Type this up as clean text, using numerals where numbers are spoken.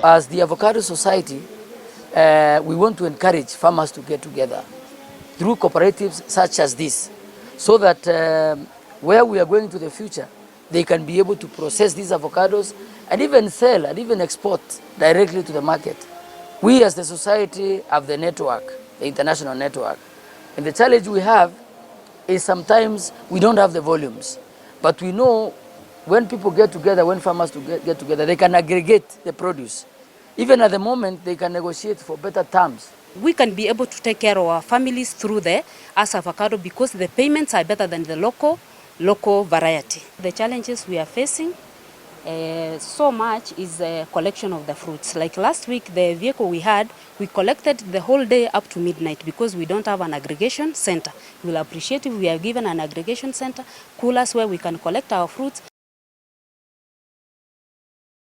As the Avocado Society, we want to encourage farmers to get together through cooperatives such as this, so that where we are going to the future, they can be able to process these avocados and even sell and even export directly to the market. We as the society have the network, the international network. And the challenge we have is sometimes we don't have the volumes. But we know when people get together, when farmers get together, they can aggregate the produce. Even at the moment, they can negotiate for better terms. We can be able to take care of our families through the as avocado because the payments are better than the local variety. The challenges we are facing so much is the collection of the fruits. Like last week, the vehicle we had, we collected the whole day up to midnight because we don't have an aggregation center. We'll appreciate if we are given an aggregation center, coolers where we can collect our fruits.